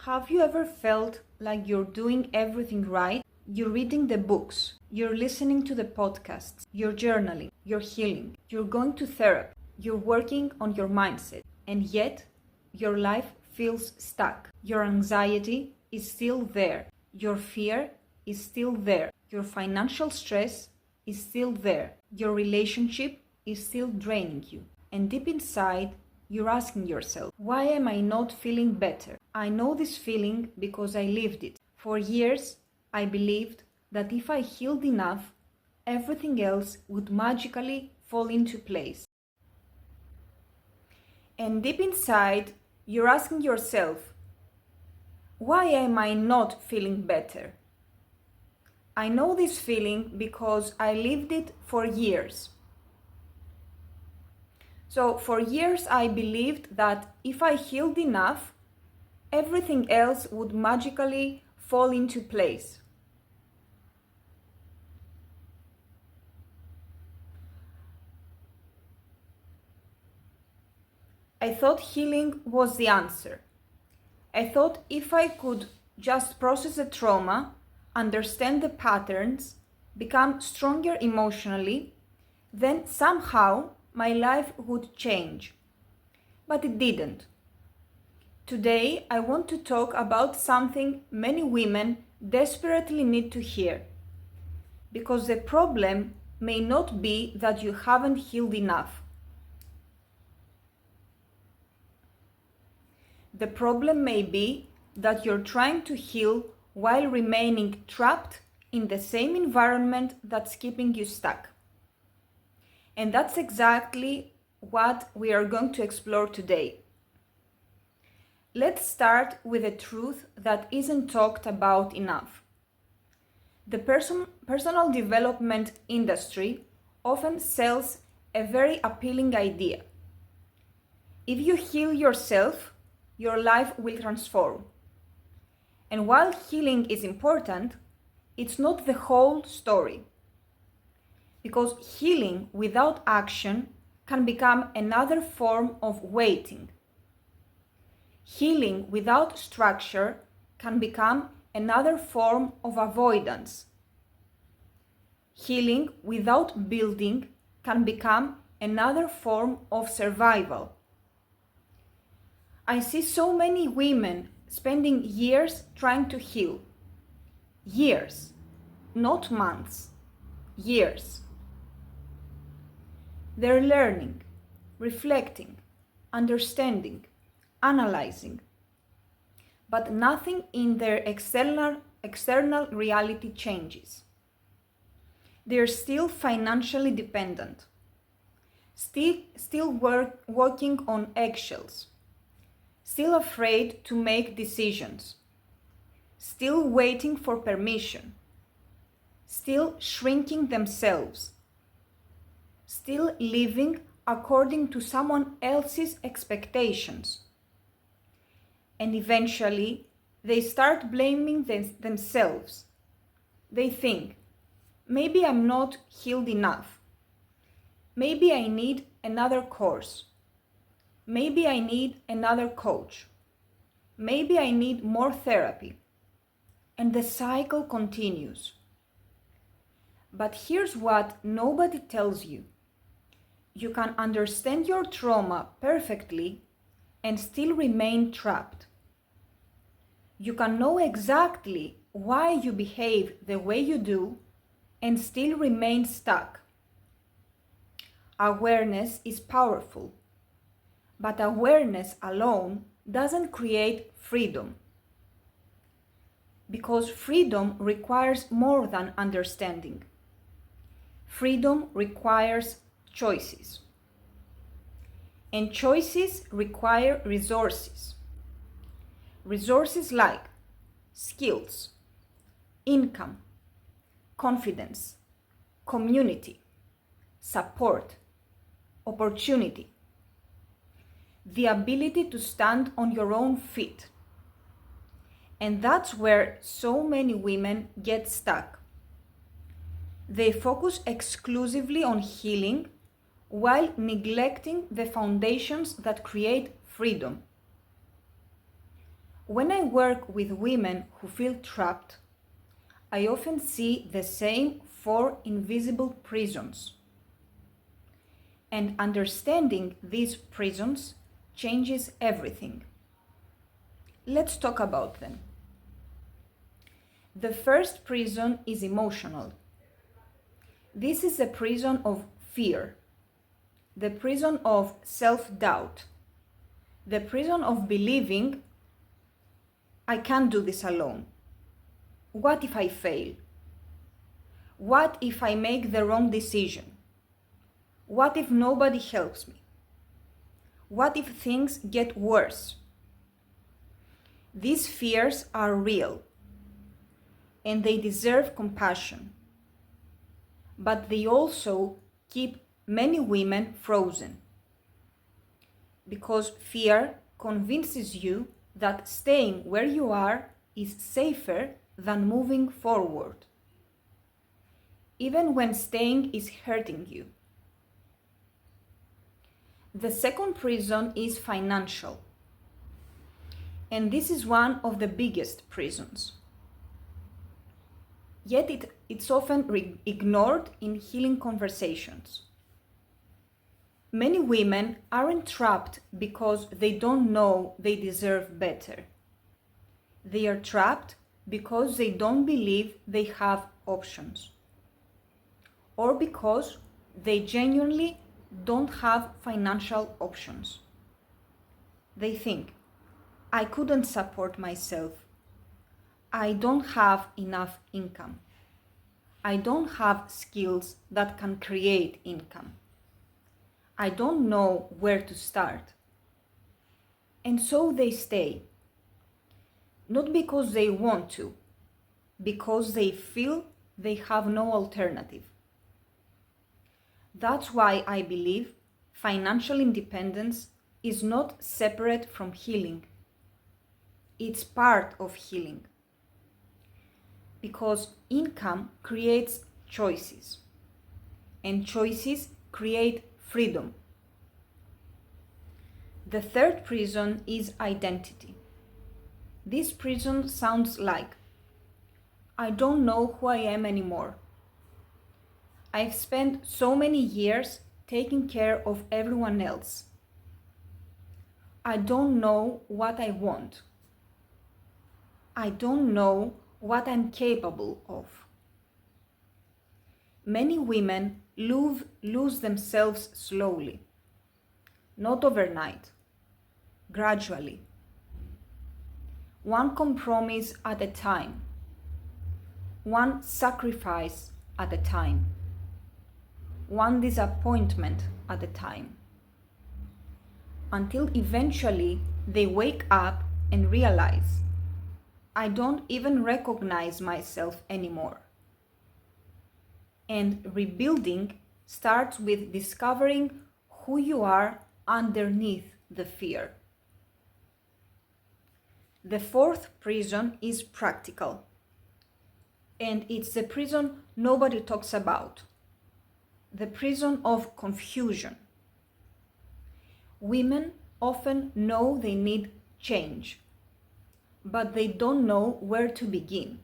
Have you ever felt like you're doing everything right? You're reading the books, you're listening to the podcasts, you're journaling, you're healing, you're going to therapy, you're working on your mindset, and yet your life feels stuck. Your anxiety is still there, your fear is still there, your financial stress is still there, your relationship is still draining you, and deep inside, you're asking yourself, why am I not feeling better? I know this feeling because I lived it. For years, I believed that if I healed enough, everything else would magically fall into place. And deep inside, you're asking yourself, why am I not feeling better? I know this feeling because I lived it for years. So for years I believed that if I healed enough, everything else would magically fall into place. I thought healing was the answer. I thought if I could just process the trauma, understand the patterns, become stronger emotionally, then somehow my life would change. But it didn't. Today, I want to talk about something many women desperately need to hear. Because the problem may not be that you haven't healed enough. The problem may be that you're trying to heal while remaining trapped in the same environment that's keeping you stuck. And that's exactly what we are going to explore today. Let's start with a truth that isn't talked about enough. The personal development industry often sells a very appealing idea. If you heal yourself, your life will transform. And while healing is important, it's not the whole story. Because healing without action can become another form of waiting. Healing without structure can become another form of avoidance. Healing without building can become another form of survival. I see so many women spending years trying to heal. Years, not months, years. They're learning, reflecting, understanding, analyzing, but nothing in their external reality changes. They're still financially dependent, still working on eggshells, still afraid to make decisions, still waiting for permission, still shrinking themselves, still living according to someone else's expectations. And eventually, they start blaming themselves. They think, maybe I'm not healed enough. Maybe I need another course. Maybe I need another coach. Maybe I need more therapy. And the cycle continues. But here's what nobody tells you. You can understand your trauma perfectly and still remain trapped. You can know exactly why you behave the way you do and still remain stuck. Awareness is powerful, but awareness alone doesn't create freedom. Because freedom requires more than understanding. Freedom requires choices. And choices require resources. Resources like skills, income, confidence, community, support, opportunity, the ability to stand on your own feet. And that's where so many women get stuck. They focus exclusively on healing while neglecting the foundations that create freedom. When I work with women who feel trapped, I often see the same 4 invisible prisons. And understanding these prisons changes everything. Let's talk about them. The first prison is emotional. This is the prison of fear, the prison of self-doubt, the prison of believing, I can't do this alone. What if I fail? What if I make the wrong decision? What if nobody helps me? What if things get worse? These fears are real, and they deserve compassion. But they also keep many women frozen, because fear convinces you that staying where you are is safer than moving forward, even when staying is hurting you. The second prison is financial, and this is one of the biggest prisons. Yet it's often ignored in healing conversations. Many women aren't trapped because they don't know they deserve better. They are trapped because they don't believe they have options, or because they genuinely don't have financial options. They think, I couldn't support myself. I don't have enough income. I don't have skills that can create income. I don't know where to start. And so they stay. Not because they want to, because they feel they have no alternative. That's why I believe financial independence is not separate from healing. It's part of healing. Because income creates choices, and choices create freedom. The third prison is identity. This prison sounds like, I don't know who I am anymore. I've spent so many years taking care of everyone else. I don't know what I want. I don't know what I'm capable of. Many women lose themselves slowly, not overnight, gradually. One compromise at a time, one sacrifice at a time, one disappointment at a time, until eventually they wake up and realize, I don't even recognize myself anymore. And rebuilding starts with discovering who you are underneath the fear. The fourth prison is practical, and it's the prison nobody talks about, the prison of confusion. Women often know they need change, but they don't know where to begin.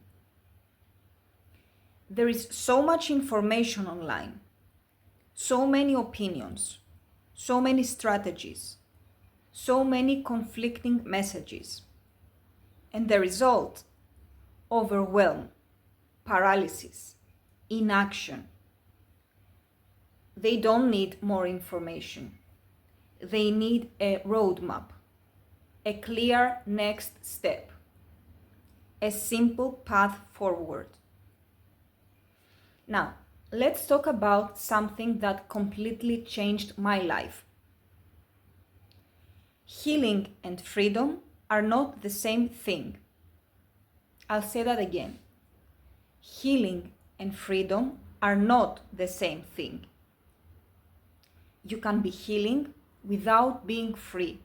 There is so much information online, so many opinions, so many strategies, so many conflicting messages. And the result, overwhelm, paralysis, inaction. They don't need more information. They need a roadmap, a clear next step, a simple path forward. Now, let's talk about something that completely changed my life. Healing and freedom are not the same thing. I'll say that again. Healing and freedom are not the same thing. You can be healing without being free.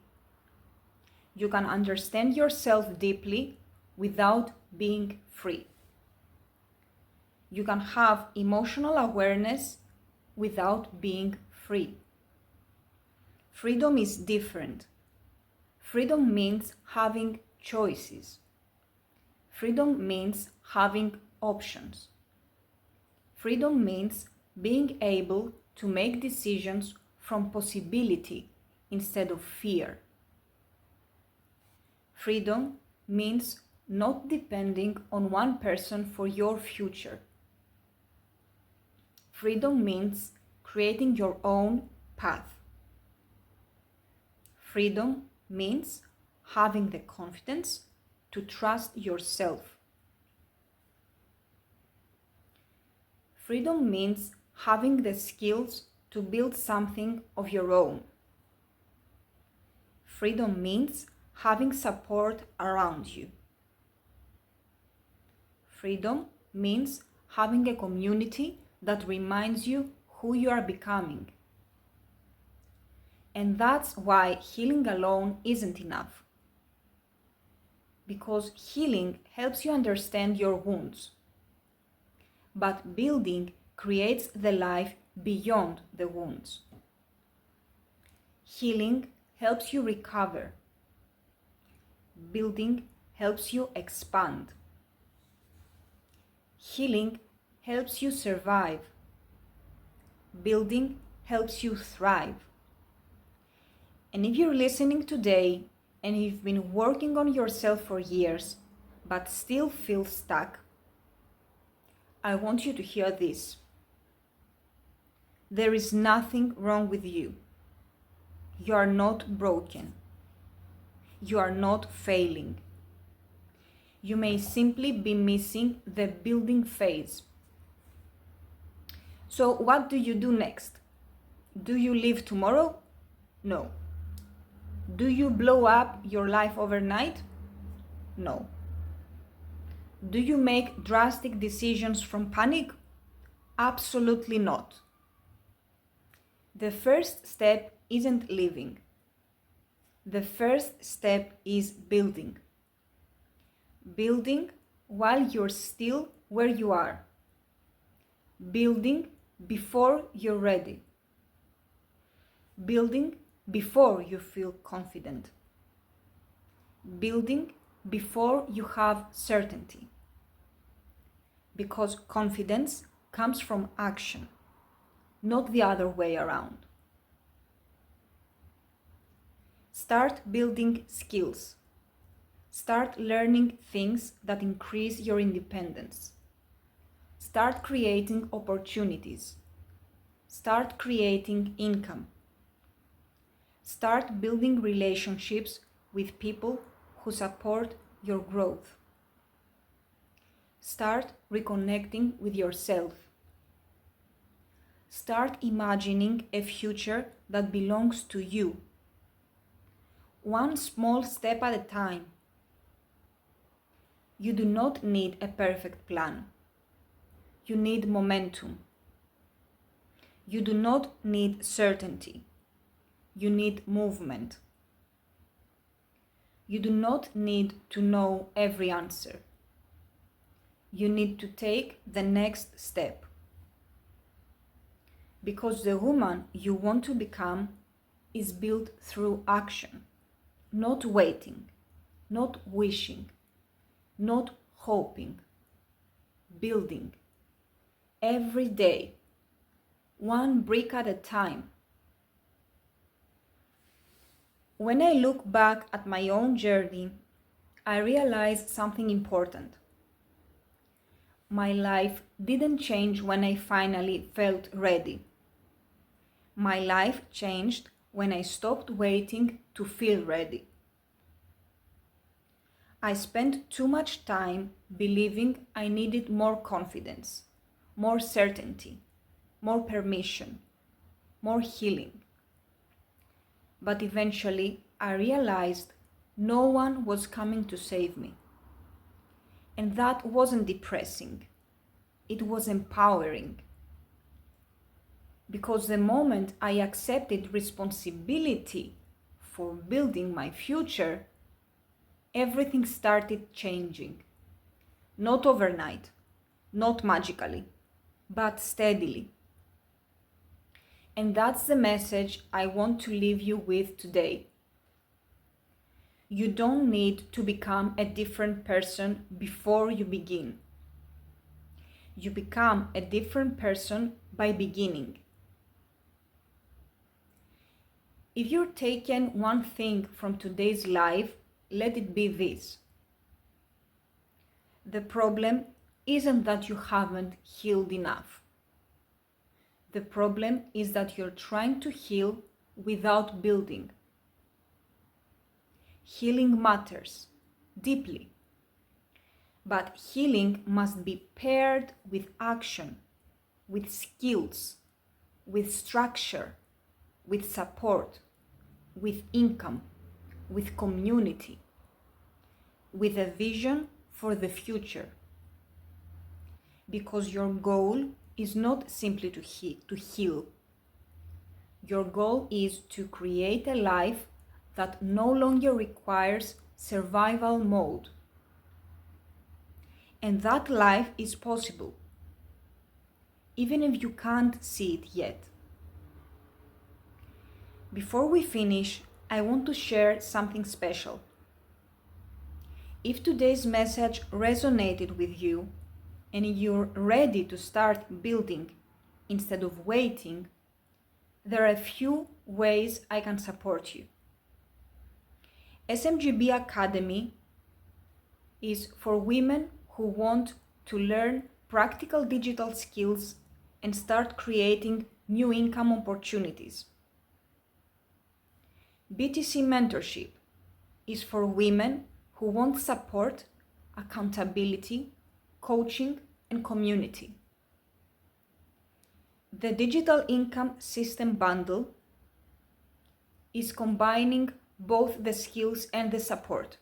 You can understand yourself deeply without being free. You can have emotional awareness without being free. Freedom is different. Freedom means having choices. Freedom means having options. Freedom means being able to make decisions from possibility instead of fear. Freedom means not depending on one person for your future. Freedom means creating your own path. Freedom means having the confidence to trust yourself. Freedom means having the skills to build something of your own. Freedom means having support around you. Freedom means having a community that reminds you who you are becoming. And that's why healing alone isn't enough. Because healing helps you understand your wounds. But building creates the life beyond the wounds. Healing helps you recover. Building helps you expand. Healing helps you survive. Building helps you thrive. And if you're listening today and you've been working on yourself for years but still feel stuck, I want you to hear this. There is nothing wrong with you. You are not broken. You are not failing. You may simply be missing the building phase. So what do you do next? Do you leave tomorrow? No. Do you blow up your life overnight? No. Do you make drastic decisions from panic? Absolutely not. The first step isn't leaving. The first step is building. Building while you're still where you are. Building before you're ready. Building before you feel confident. Building before you have certainty. Because confidence comes from action, not the other way around. Start building skills. Start learning things that increase your independence. Start creating opportunities. Start creating income. Start building relationships with people who support your growth. Start reconnecting with yourself. Start imagining a future that belongs to you. One small step at a time. You do not need a perfect plan. You need momentum. You do not need certainty. You need movement. You do not need to know every answer. You need to take the next step. Because the woman you want to become is built through action, not waiting, not wishing, not hoping, building. Every day, one brick at a time. When I look back at my own journey, I realized something important. My life didn't change when I finally felt ready. My life changed when I stopped waiting to feel ready. I spent too much time believing I needed more confidence, more certainty, more permission, more healing. But eventually I realized no one was coming to save me. And that wasn't depressing. It was empowering. Because the moment I accepted responsibility for building my future, everything started changing. Not overnight, not magically, but steadily. And that's the message I want to leave you with today. You don't need to become a different person before you begin. You become a different person by beginning. If you're taking one thing from today's life, let it be this. The problem isn't that you haven't healed enough. The problem is that you're trying to heal without building. Healing matters deeply, but healing must be paired with action, with skills, with structure, with support, with income, with community, with a vision for the future. Because your goal is not simply to heal. Your goal is to create a life that no longer requires survival mode. And that life is possible, even if you can't see it yet. Before we finish, I want to share something special. If today's message resonated with you and you're ready to start building instead of waiting, there are a few ways I can support you. SMGB Academy is for women who want to learn practical digital skills and start creating new income opportunities. BTC Mentorship is for women who want support, accountability, coaching, and community. The Digital Income System Bundle is combining both the skills and the support.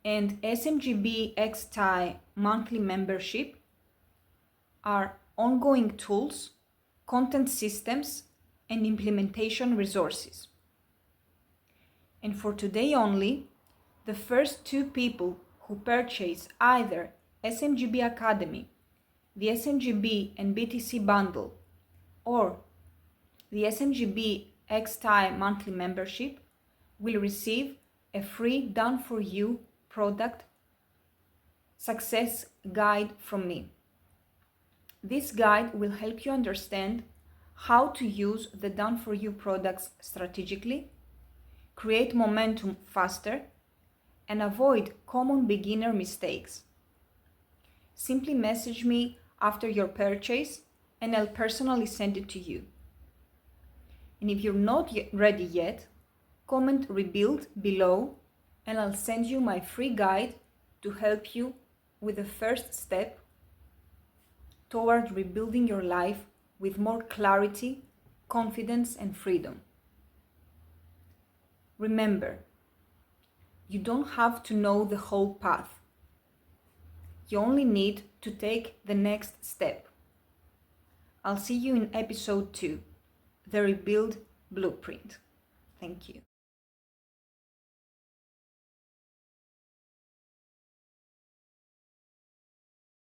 And SMGB XTI monthly membership are ongoing tools, content systems, and implementation resources. And for today only, the first 2 people who purchase either SMGB Academy, the SMGB and BTC bundle, or the SMGB XTI monthly membership will receive a free done-for-you product success guide from me. This guide will help you understand how to use the done-for-you products strategically, create momentum faster, and avoid common beginner mistakes. Simply message me after your purchase and I'll personally send it to you. And if you're not ready yet, comment rebuild below and I'll send you my free guide to help you with the first step toward rebuilding your life with more clarity, confidence, and freedom. Remember, you don't have to know the whole path. You only need to take the next step. I'll see you in episode 2, the Rebuild Blueprint. Thank you.